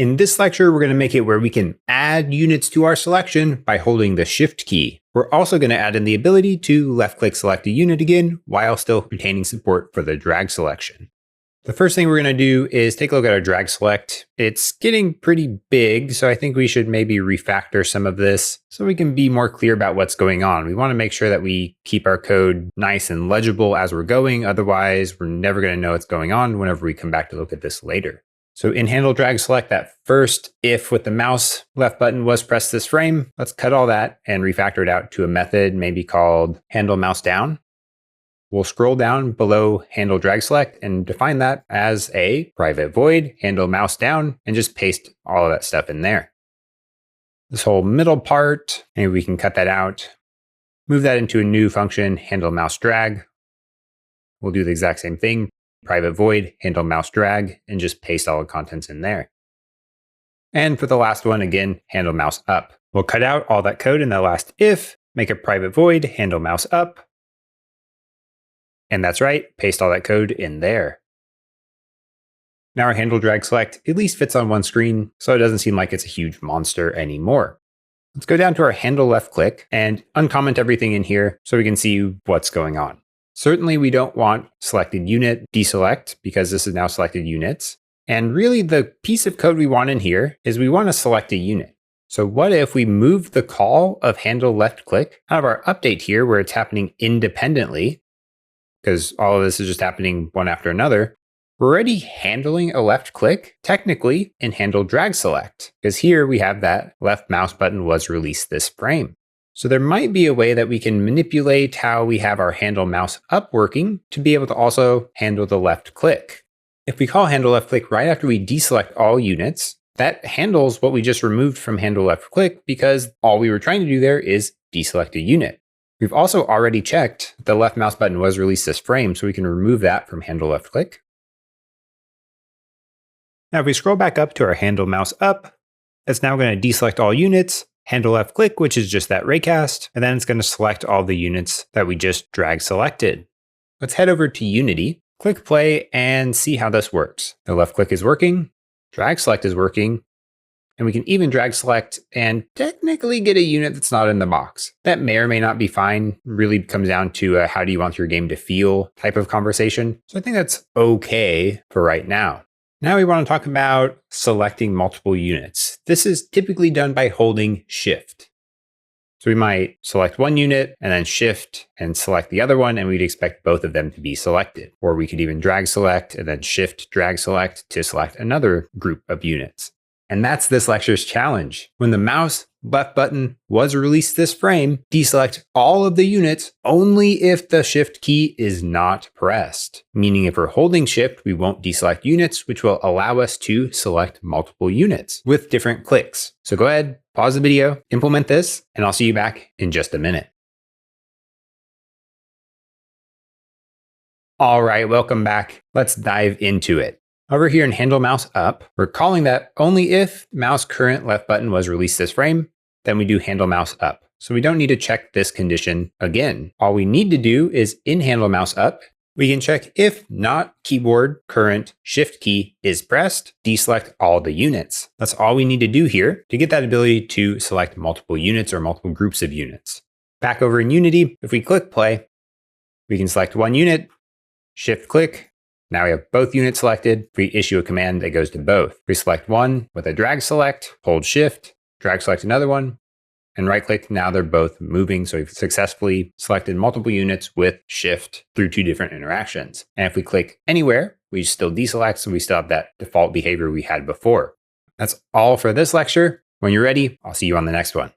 In this lecture, we're going to make it where we can add units to our selection by holding the Shift key. We're also going to add in the ability to left-click select a unit again, while still retaining support for the drag selection. The first thing we're going to do is take a look at our drag select. It's getting pretty big, so I think we should maybe refactor some of this so we can be more clear about what's going on. We want to make sure that we keep our code nice and legible as we're going. Otherwise, we're never going to know what's going on whenever we come back to look at this later. So in handle drag select, that first if with the mouse left button was press this frame, let's cut all that and refactor it out to a method maybe called handle mouse down. We'll scroll down below handle drag select and define that as a private void handle mouse down and just paste all of that stuff in there. This whole middle part, maybe we can cut that out, move that into a new function, handle mouse drag. We'll do the exact same thing. Private void, handle mouse drag, and just paste all the contents in there. And for the last one, again, handle mouse up. We'll cut out all that code in the last if, make a private void, handle mouse up. And that's right, paste all that code in there. Now our handle drag select at least fits on one screen, so it doesn't seem like it's a huge monster anymore. Let's go down to our handle left click and uncomment everything in here so we can see what's going on. Certainly we don't want selected unit deselect because this is now selected units. And really the piece of code we want in here is we want to select a unit. So what if we move the call of handle left click out of our update here where it's happening independently, because all of this is just happening one after another. We're already handling a left click technically in handle drag select, because here we have that left mouse button was released this frame. So there might be a way that we can manipulate how we have our handle mouse up working to be able to also handle the left click. If we call handle left click right after we deselect all units, that handles what we just removed from handle left click because all we were trying to do there is deselect a unit. We've also already checked the left mouse button was released this frame, so we can remove that from handle left click. Now if we scroll back up to our handle mouse up, it's now going to deselect all units, handle left click, which is just that raycast, and then it's going to select all the units that we just drag selected. Let's head over to Unity, click play, and see how this works. The left click is working, drag select is working, and we can even drag select and technically get a unit that's not in the box. That may or may not be fine. Really comes down to a how do you want your game to feel type of conversation. So I think that's okay for right now. Now we want to talk about selecting multiple units. This is typically done by holding Shift. So we might select one unit and then Shift and select the other one, and we'd expect both of them to be selected. Or we could even drag select and then Shift drag select to select another group of units. And that's this lecture's challenge. When the mouse left button was released this frame, deselect all of the units only if the Shift key is not pressed. Meaning if we're holding Shift, we won't deselect units, which will allow us to select multiple units with different clicks. So go ahead, pause the video, implement this, and I'll see you back in just a minute. All right, welcome back. Let's dive into it. Over here in handle mouse up, we're calling that only if mouse current left button was released this frame, then we do handle mouse up. So we don't need to check this condition again. All we need to do is in handle mouse up, we can check if not keyboard current Shift key is pressed, deselect all the units. That's all we need to do here to get that ability to select multiple units or multiple groups of units. Back over in Unity, if we click play, we can select one unit, Shift click. Now we have both units selected. If we issue a command that goes to both, we select one with a drag select, hold Shift, drag select another one, and right click. Now they're both moving. So we've successfully selected multiple units with Shift through two different interactions. And if we click anywhere, we still deselect. So we still have that default behavior we had before. That's all for this lecture. When you're ready, I'll see you on the next one.